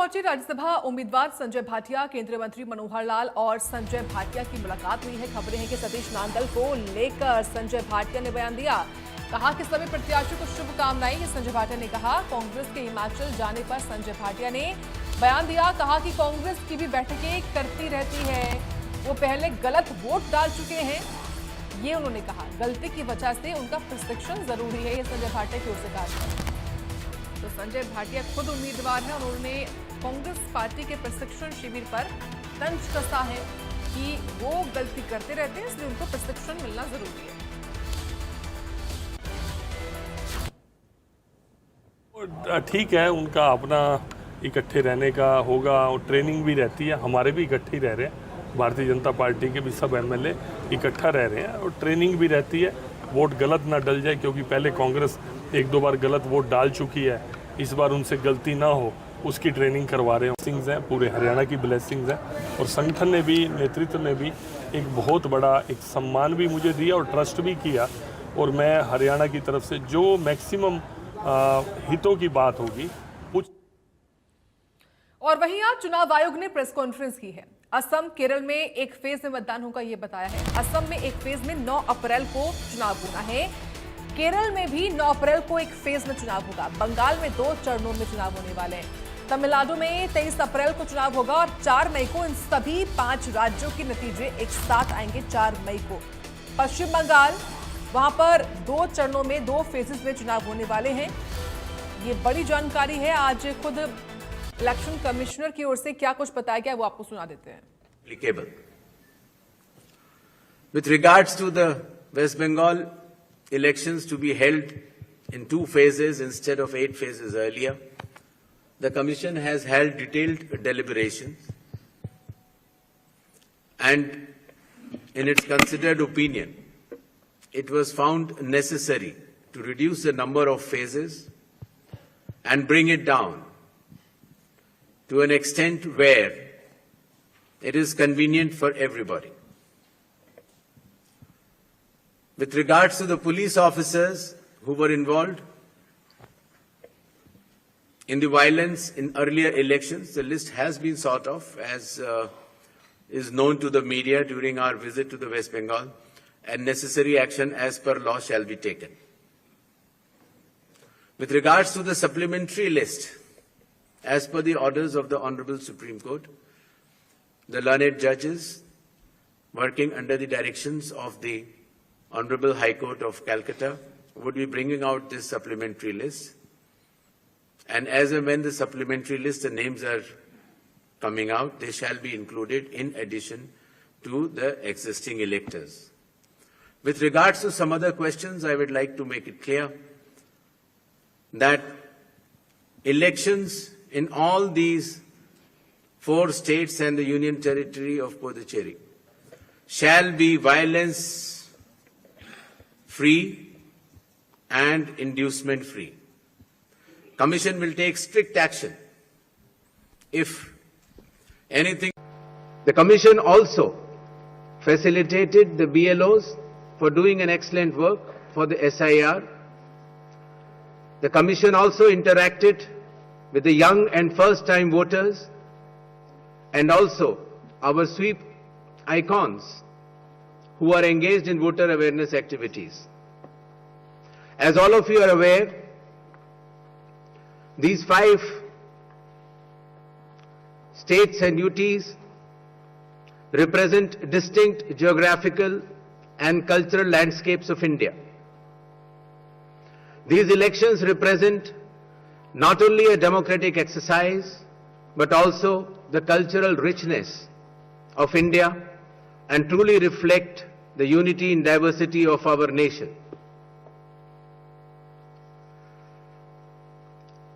पहुंचे राज्यसभा उम्मीदवार संजय भाटिया। केंद्रीय मंत्री मनोहर लाल और संजय भाटिया की मुलाकात हुई है। खबरें हैं कि सतीश नांदल को लेकर संजय भाटिया ने बयान दिया। कहा कि सभी प्रत्याशियों को शुभकामनाएं। संजय भाटिया ने कहा कांग्रेस के हिमाचल जाने पर संजय भाटिया ने बयान दिया। कहा कि कांग्रेस की भी बैठकें करती रहती है, वो पहले गलत वोट डाल चुके हैं, ये उन्होंने कहा। गलती की वजह से उनका प्रशिक्षण जरूरी है, ये संजय भाटिया की ओर से कहा। तो संजय भाटिया खुद उम्मीदवार हैं और उन्होंने कांग्रेस पार्टी के प्रशिक्षण शिविर पर तंज कसा है कि वो गलती करते रहते हैं, इसलिए उनको प्रशिक्षण मिलना जरूरी है। ठीक है, उनका अपना इकट्ठे रहने का होगा और ट्रेनिंग भी रहती है। हमारे भी इकट्ठे ही रह रहे हैं, भारतीय जनता पार्टी के भी सब एमएलए इकट्ठा रह रहे हैं और ट्रेनिंग भी रहती है। वोट गलत ना डल जाए, क्योंकि पहले कांग्रेस एक दो बार गलत वोट डाल चुकी है। इस बार उनसे गलती ना हो, उसकी ट्रेनिंग करवा रहे हैं। ब्लेसिंग्स हैं, पूरे हरियाणा की ब्लेसिंग्स हैं और संगठन ने भी, नेतृत्व ने भी एक बहुत बड़ा एक सम्मान भी मुझे दिया और ट्रस्ट भी किया। और मैं हरियाणा की तरफ से जो मैक्सिमम हितों की बात होगी। और वहीं आज चुनाव आयोग ने प्रेस कॉन्फ्रेंस की है। असम, केरल में एक फेज में मतदान होगा, ये बताया है। असम में एक फेज में 9 अप्रैल को चुनाव होना है। केरल में भी 9 अप्रैल को एक फेज में चुनाव होगा। बंगाल में 2 चरणों में चुनाव होने वाले हैं। तमिलनाडु में 23 अप्रैल को चुनाव होगा और 4 मई को इन सभी 5 राज्यों के नतीजे एक साथ आएंगे। 4 मई को पश्चिम बंगाल, वहां पर 2 चरणों में 2 फेजेस में चुनाव होने वाले हैं। ये बड़ी जानकारी है। आज खुद इलेक्शन कमिश्नर की ओर से क्या कुछ बताया गया, वो आपको सुना देते हैं। With regards to the West Bengal elections to be held in 2 phases instead of 8 phases earlier, the Commission has held detailed deliberations and in its considered opinion, it was found necessary to reduce the number of phases and bring it down to an extent where it is convenient for everybody. With regards to the police officers who were involved in the violence in earlier elections, the list has been sort of, as is known to the media during our visit to the West Bengal, and necessary action as per law shall be taken. With regards to the supplementary list, as per the orders of the Honorable Supreme Court, the learned judges working under the directions of the Honorable High Court of Calcutta would be bringing out this supplementary list. And as and when the supplementary list, the names are coming out, they shall be included in addition to the existing electors. With regards to some other questions, I would like to make it clear that elections in all these 4 states and the Union Territory of Puducherry shall be violence-free and inducement-free. Commission will take strict action if anything. The Commission also facilitated the BLOs for doing an excellent work for the SIR. The Commission also interacted with the young and first-time voters and also our sweep icons who are engaged in voter awareness activities. As all of you are aware, these 5 states and UTs represent distinct geographical and cultural landscapes of India. These elections represent not only a democratic exercise, but also the cultural richness of India and truly reflect the unity and diversity of our nation.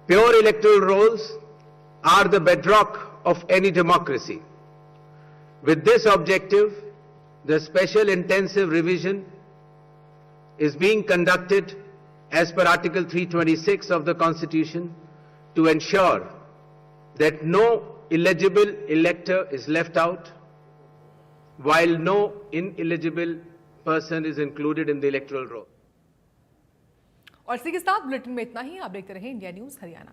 Pure electoral rolls are the bedrock of any democracy. With this objective, the special intensive revision is being conducted as per Article 326 of the Constitution to ensure that no eligible elector is left out, while no ineligible person is included in the electoral roll. और इसी के साथ bulletin में इतना ही। आप देखते रहें India news Haryana.